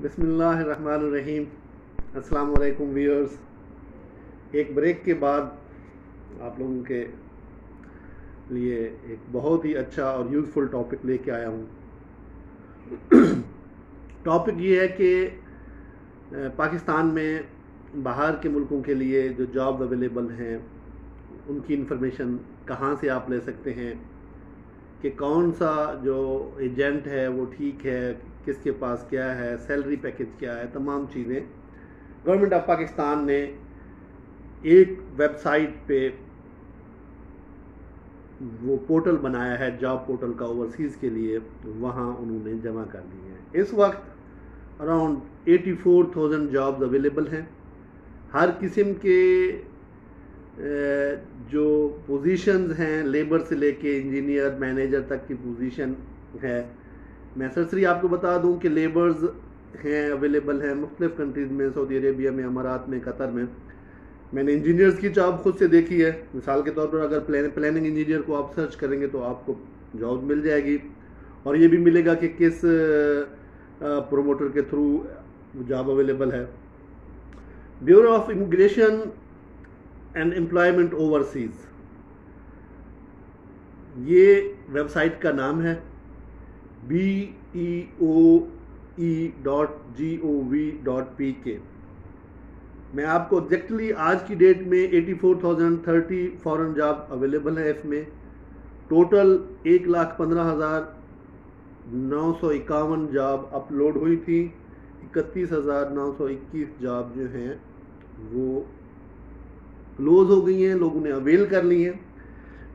बिस्मिल्लाहिर्रहमानिर्रहीम। अस्सलाम वालेकुम व्यूअर्स। एक ब्रेक के बाद आप लोगों के लिए एक बहुत ही अच्छा और यूज़फुल टॉपिक लेके आया हूँ। टॉपिक ये है कि पाकिस्तान में बाहर के मुल्कों के लिए जो जॉब अवेलेबल हैं उनकी इन्फॉर्मेशन कहाँ से आप ले सकते हैं, कि कौन सा जो एजेंट है वो ठीक है, किसके पास क्या है, सैलरी पैकेज क्या है, तमाम चीज़ें गवर्नमेंट ऑफ पाकिस्तान ने एक वेबसाइट पे वो पोर्टल बनाया है, जॉब पोर्टल का ओवरसीज़ के लिए, वहाँ उन्होंने जमा कर दी है। इस वक्त अराउंड 84,000 जॉब्स अवेलेबल हैं। हर किस्म के जो पोजीशंस हैं, लेबर से लेके इंजीनियर मैनेजर तक की पोजीशन है। मैं सरसरी आपको बता दूं कि लेबर्स हैं अवेलेबल हैं मुख्तलिफ़ कंट्रीज़ में, सऊदी अरेबिया में, अमारात में, कतर में। मैंने इंजीनियर्स की जॉब खुद से देखी है। मिसाल के तौर पर अगर प्लानिंग इंजीनियर को आप सर्च करेंगे तो आपको जॉब मिल जाएगी, और ये भी मिलेगा कि किस प्रोमोटर के थ्रू जॉब अवेलेबल है। Bureau of immigration and employment overseas, ये वेबसाइट का नाम है BEOE.gov.pk। मैं आपको एग्जैक्टली आज की डेट में 84,030 फॉरेन जॉब अवेलेबल है। इसमें टोटल 1,15,951 जॉब अपलोड हुई थी। 31,921 जॉब जो हैं वो क्लोज हो गई हैं, लोगों ने अवेल कर ली हैं।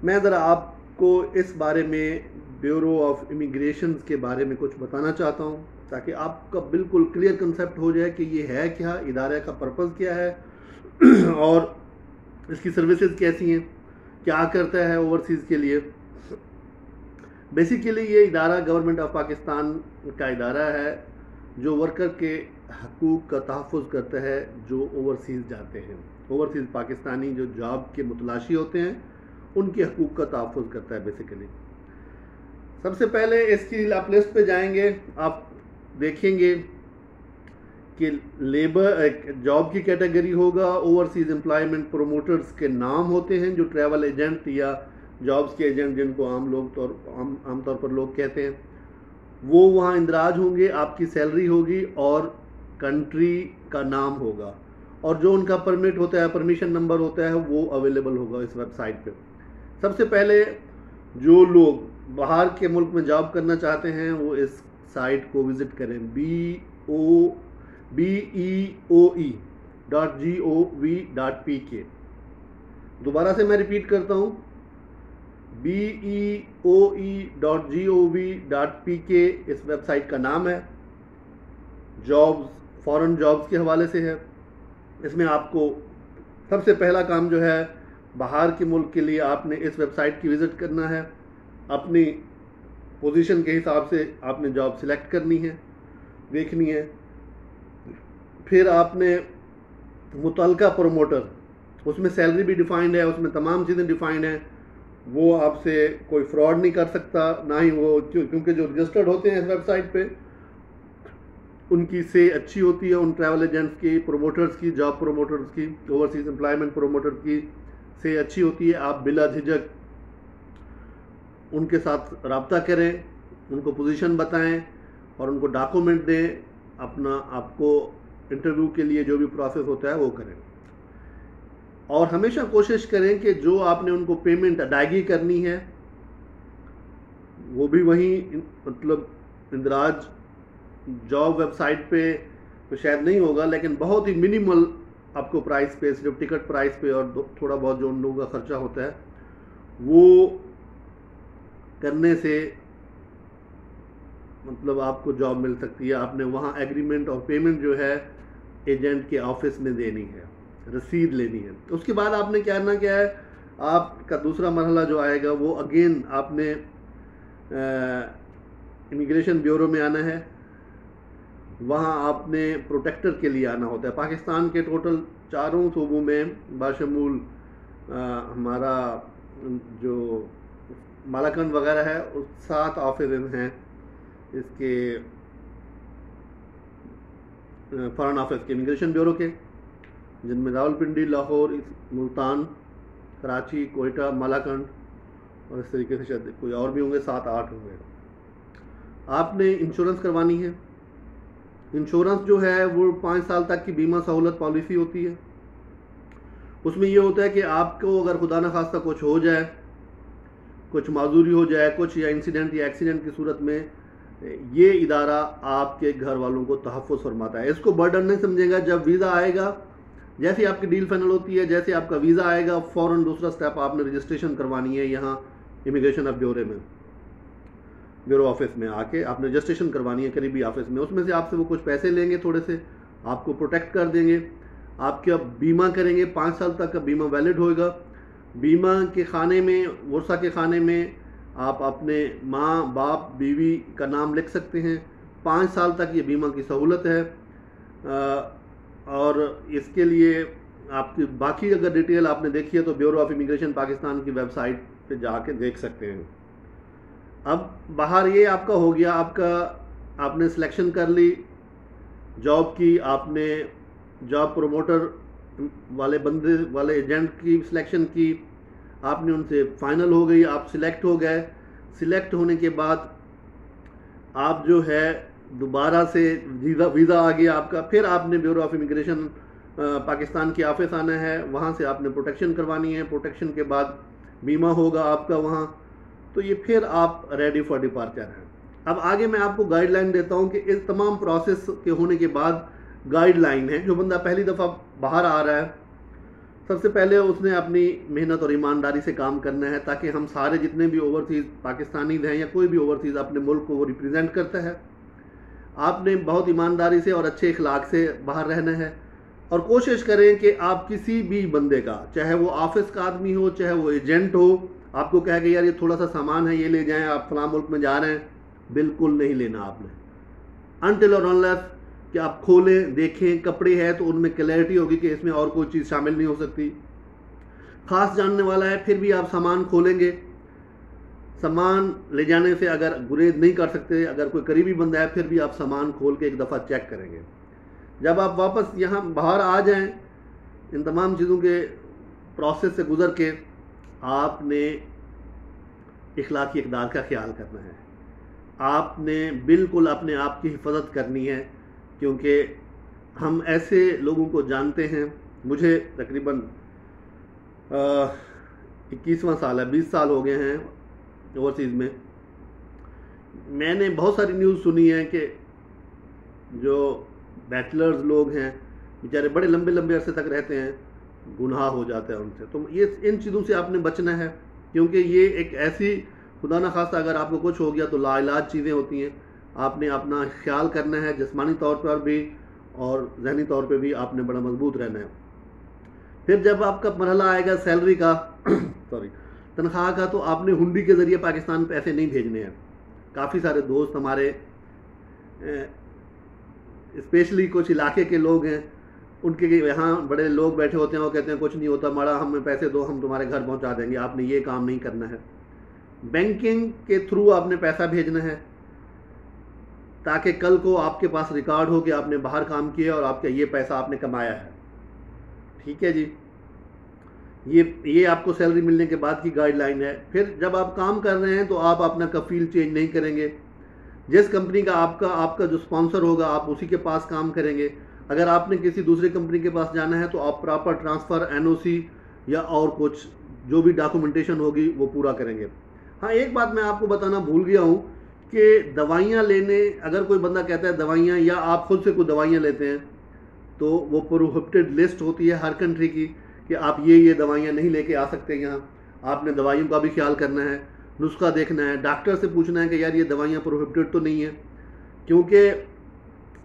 मैं ज़रा आपको इस बारे में ब्यूरो ऑफ इमिग्रेशन के बारे में कुछ बताना चाहता हूँ, ताकि आपका बिल्कुल क्लियर कंसेप्ट हो जाए कि ये है क्या, इदारे का पर्पज़ क्या है और इसकी सर्विसेज कैसी हैं, क्या करता है ओवरसीज़ के लिए। बेसिकली ये इदारा गवर्नमेंट ऑफ पाकिस्तान का इदारा है जो वर्कर के हकूक़ का तहफ़्फ़ुज़ करता है जो ओवरसीज़ जाते हैं। ओवरसीज़ पाकिस्तानी जो जॉब के मुतलाशी होते हैं उनके हकूक़ का तहफ़्फ़ुज़ करता है बेसिकली। सबसे पहले इसकी आप लिस्ट पे जाएंगे, आप देखेंगे कि लेबर जॉब की कैटेगरी होगा, ओवरसीज़ एम्प्लॉयमेंट प्रोमोटर्स के नाम होते हैं जो ट्रैवल एजेंट या जॉब्स के एजेंट जिनको आमतौर पर लोग कहते हैं, वो वहाँ इंदराज होंगे। आपकी सैलरी होगी और कंट्री का नाम होगा, और जो उनका परमिट होता है, परमिशन नंबर होता है, वो अवेलेबल होगा इस वेबसाइट पे। सबसे पहले जो लोग बाहर के मुल्क में जॉब करना चाहते हैं वो इस साइट को विज़िट करें, BEOE.gov.pk। दोबारा से मैं रिपीट करता हूँ, BEOE.gov.pk इस वेबसाइट का नाम है। जॉब्स फॉरेन जॉब्स के हवाले से है। इसमें आपको सबसे पहला काम जो है, बाहर के मुल्क के लिए आपने इस वेबसाइट की विज़िट करना है। अपनी पोजीशन के हिसाब से आपने जॉब सिलेक्ट करनी है, देखनी है। फिर आपने मुतलका प्रोमोटर, उसमें सैलरी भी डिफाइंड है, उसमें तमाम चीज़ें डिफाइंड हैं। वो आपसे कोई फ्रॉड नहीं कर सकता, ना ही वो, क्योंकि जो रजिस्टर्ड होते हैं इस वेबसाइट पे उनकी से अच्छी होती है, उन ट्रैवल एजेंट्स की, प्रोमोटर्स की, जॉब प्रोमोटर्स की, ओवरसीज़ एम्प्लॉयमेंट प्रोमोटर की से अच्छी होती है। आप बिला झिझक उनके साथ रब्ता करें, उनको पोजीशन बताएं और उनको डॉक्यूमेंट दें। अपना आपको इंटरव्यू के लिए जो भी प्रोसेस होता है वो करें, और हमेशा कोशिश करें कि जो आपने उनको पेमेंट अदायगी करनी है वो भी वहीं, मतलब इंदराज जॉब वेबसाइट पे तो शायद नहीं होगा, लेकिन बहुत ही मिनिमल आपको प्राइस पे, सिर्फ टिकट प्राइस पे और थोड़ा बहुत जो उन लोगों का खर्चा होता है वो करने से मतलब आपको जॉब मिल सकती है। आपने वहाँ एग्रीमेंट और पेमेंट जो है एजेंट के ऑफिस में देनी है, रसीद लेनी है। उसके बाद आपने क्या करना क्या है, आपका दूसरा मरहला जो आएगा वो अगेन आपने इमिग्रेशन ब्यूरो में आना है। वहाँ आपने प्रोटेक्टर के लिए आना होता है। पाकिस्तान के टोटल 4 सूबों में बाशमूल हमारा जो मालाकंड वगैरह है, 7 ऑफिस हैं इसके फॉरेन ऑफिस के, इमिग्रेशन ब्यूरो के, जिनमें रावलपिंडी, लाहौर, मुल्तान, कराची, कोयटा, मालाकंड और इस तरीके से शायद कोई और भी होंगे, 7-8 होंगे। आपने इंश्योरेंस करवानी है। इंश्योरेंस जो है वो 5 साल तक की बीमा सहूलत पॉलिसी होती है। उसमें ये होता है कि आपको अगर खुदा न खास्ता कुछ हो जाए, कुछ माजूरी हो जाए, कुछ या इंसिडेंट या एक्सीडेंट की सूरत में, ये इदारा आपके घर वालों को तहफ़्फ़ुज़ फरमाता है। इसको बर्डन नहीं समझेगा। जब वीज़ा आएगा, जैसे आपकी डील फाइनल होती है, जैसे आपका वीज़ा आएगा, फ़ौरन दूसरा स्टेप आपने रजिस्ट्रेशन करवानी है यहाँ इमिग्रेशन ऑफ ब्यूरो ऑफिस में आके आपने रजिस्ट्रेशन करवानी है करीबी ऑफिस में। उसमें से आपसे वो कुछ पैसे लेंगे, थोड़े से आपको प्रोटेक्ट कर देंगे, आपका बीमा करेंगे, 5 साल तक का बीमा वैलिड होएगा। बीमा के खाने में, वर्सा के खाने में आप अपने माँ, बाप, बीवी का नाम लिख सकते हैं। 5 साल तक ये बीमा की सहूलत है। और इसके लिए आपकी बाकी अगर डिटेल आपने देखी है तो ब्यूरो ऑफ इमिग्रेशन पाकिस्तान की वेबसाइट पे जाके देख सकते हैं। अब बाहर ये आपका हो गया, आपने सिलेक्शन कर ली जॉब की, आपने जॉब प्रमोटर वाले एजेंट की सिलेक्शन की, आपने उनसे फाइनल हो गई, आप सिलेक्ट हो गए। सिलेक्ट होने के बाद आप जो है दोबारा से वीज़ा आ गया आपका, फिर आपने ब्यूरो ऑफ इमिग्रेशन पाकिस्तान की ऑफिस आना है, वहाँ से आपने प्रोटेक्शन करवानी है। प्रोटेक्शन के बाद बीमा होगा आपका वहाँ, तो ये फिर आप रेडी फॉर डिपार्चर हैं। अब आगे मैं आपको गाइडलाइन देता हूँ कि इस तमाम प्रोसेस के होने के बाद गाइडलाइन है। जो बंदा पहली दफ़ा बाहर आ रहा है, सबसे पहले उसने अपनी मेहनत और ईमानदारी से काम करना है, ताकि हम सारे जितने भी ओवरसीज़ पाकिस्तानीज़ हैं या कोई भी ओवरसीज़ अपने मुल्क को वो रिप्रेजेंट करता है, आपने बहुत ईमानदारी से और अच्छे इखलाक से बाहर रहना है। और कोशिश करें कि आप किसी भी बंदे का, चाहे वो ऑफिस का आदमी हो, चाहे वो एजेंट हो, आपको कहे कि यार ये थोड़ा सा सामान है, ये ले जाएं, आप फलां मुल्क में जा रहे हैं, बिल्कुल नहीं लेना आपने। अनटिल और अनलेस कि आप खोलें, देखें, कपड़े हैं तो उनमें क्लैरिटी होगी कि इसमें और कोई चीज़ शामिल नहीं हो सकती। ख़ास जानने वाला है, फिर भी आप सामान खोलेंगे। सामान ले जाने से अगर गुरेज नहीं कर सकते, अगर कोई करीबी बंदा है, फिर भी आप सामान खोल के एक दफ़ा चेक करेंगे। जब आप वापस यहाँ बाहर आ जाएं, इन तमाम चीज़ों के प्रोसेस से गुज़र के, आपने इखलाकी इक़दार का ख्याल करना है। आपने बिल्कुल अपने आप की हिफाजत करनी है, क्योंकि हम ऐसे लोगों को जानते हैं। मुझे तकरीबन 21वां साल है, 20 साल हो गए हैं ओवरसीज़ में। मैंने बहुत सारी न्यूज़ सुनी है कि जो बैचलर्स लोग हैं बेचारे बड़े लंबे लंबे अरसे तक रहते हैं, गुनाह हो जाता है उनसे। तो ये इन चीज़ों से आपने बचना है, क्योंकि ये एक ऐसी, खुदा न खास्ता अगर आपको कुछ हो गया तो लाइलाज चीज़ें होती हैं। आपने अपना ख्याल करना है, जिस्मानी तौर पर भी और जहनी तौर पे भी आपने बड़ा मजबूत रहना है। फिर जब आपका मरहला आएगा सैलरी का तनख्वाह का, तो आपने हुंडी के ज़रिए पाकिस्तान पैसे नहीं भेजने हैं। काफ़ी सारे दोस्त हमारे, स्पेशली कुछ इलाके के लोग हैं, उनके यहाँ बड़े लोग बैठे होते हैं, वो कहते हैं कुछ नहीं होता, माड़ा हमें पैसे दो, हम तुम्हारे घर पहुँचा देंगे। आपने ये काम नहीं करना है। बैंकिंग के थ्रू आपने पैसा भेजना है, ताकि कल को आपके पास रिकॉर्ड हो कि आपने बाहर काम किया और आपका ये पैसा आपने कमाया है। ठीक है जी, ये आपको सैलरी मिलने के बाद की गाइडलाइन है। फिर जब आप काम कर रहे हैं तो आप अपना कफील चेंज नहीं करेंगे। जिस कंपनी का आपका जो स्पॉन्सर होगा, आप उसी के पास काम करेंगे। अगर आपने किसी दूसरी कंपनी के पास जाना है तो आप प्रॉपर ट्रांसफ़र, एनओसी या और कुछ जो भी डॉक्यूमेंटेशन होगी वो पूरा करेंगे। हाँ, एक बात मैं आपको बताना भूल गया हूँ कि दवाइयाँ लेने, अगर कोई बंदा कहता है दवाइयाँ, या आप खुद से कोई दवाइयाँ लेते हैं, तो वो प्रोहिबिटेड लिस्ट होती है हर कंट्री की कि आप ये दवाइयाँ नहीं लेके आ सकते यहाँ। आपने दवाइयों का भी ख्याल करना है, नुस्खा देखना है, डॉक्टर से पूछना है कि यार ये दवाइयाँ प्रोहिबिटेड तो नहीं है, क्योंकि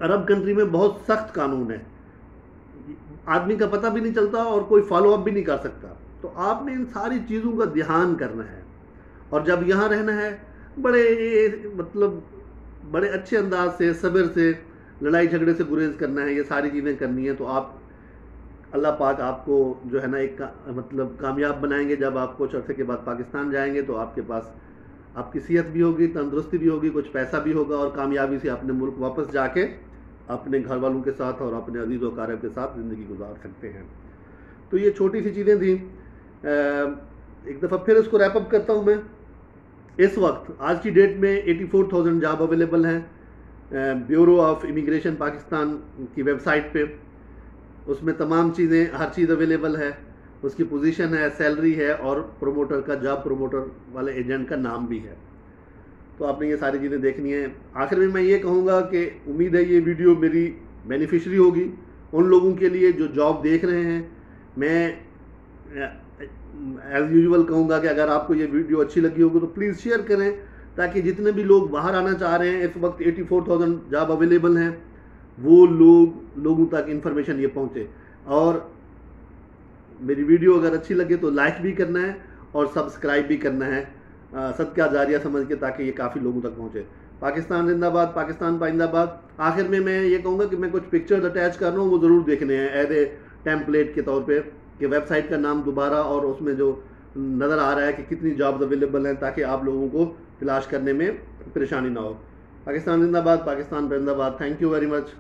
अरब कंट्री में बहुत सख्त कानून है। आदमी का पता भी नहीं चलता और कोई फॉलो अप भी नहीं कर सकता। तो आपने इन सारी चीज़ों का ध्यान करना है, और जब यहाँ रहना है बड़े अच्छे अंदाज से, सब्र से, लड़ाई झगड़े से गुरेज करना है, ये सारी चीज़ें करनी है। तो आप, अल्लाह पाक आपको जो है ना एक कामयाब बनाएंगे। जब आप कुछ अर्से के बाद पाकिस्तान जाएंगे तो आपके पास आपकी सेहत भी होगी, तंदुरुस्ती भी होगी, कुछ पैसा भी होगा, और कामयाबी से अपने मुल्क वापस जाके अपने घर वालों के साथ और अपने अजीज़ व अक़ारिब के साथ ज़िंदगी गुजार सकते हैं। तो ये छोटी सी चीज़ें थी। एक दफ़ा फिर इसको रैप अप करता हूँ मैं। इस वक्त आज की डेट में 84,000 जॉब अवेलेबल हैं ब्यूरो ऑफ इमिग्रेशन पाकिस्तान की वेबसाइट पे। उसमें तमाम चीज़ें, हर चीज़ अवेलेबल है, उसकी पोजीशन है, सैलरी है और प्रोमोटर का, जॉब प्रोमोटर वाले एजेंट का नाम भी है। तो आपने ये सारी चीज़ें देखनी है। आखिर में मैं ये कहूँगा कि उम्मीद है ये वीडियो मेरी बेनिफिशरी होगी उन लोगों के लिए जो जॉब देख रहे हैं। मैं एज़ यूजुअल कहूँगा कि अगर आपको ये वीडियो अच्छी लगी होगी तो प्लीज़ शेयर करें, ताकि जितने भी लोग बाहर आना चाह रहे हैं, इस वक्त 84,000 जॉब अवेलेबल हैं, वो लोगों तक इन्फॉर्मेशन ये पहुँचे। और मेरी वीडियो अगर अच्छी लगे तो लाइक भी करना है और सब्सक्राइब भी करना है, सदका जारिया समझ के, ताकि ये काफ़ी लोगों तक पहुँचे। पाकिस्तान जिंदाबाद, पाकिस्तान पाइंदाबाद। आखिर में मैं ये कहूँगा कि मैं कुछ पिक्चर्स अटैच कर रहा हूँ, वो ज़रूर देखने हैं एज ए टेम्पलेट के तौर पे, कि वेबसाइट का नाम दोबारा और उसमें जो नज़र आ रहा है कि कितनी जॉब्स अवेलेबल हैं, ताकि आप लोगों को तलाश करने में परेशानी ना हो। पाकिस्तान जिंदाबाद, पाकिस्तान जिंदाबाद। Thank you very much.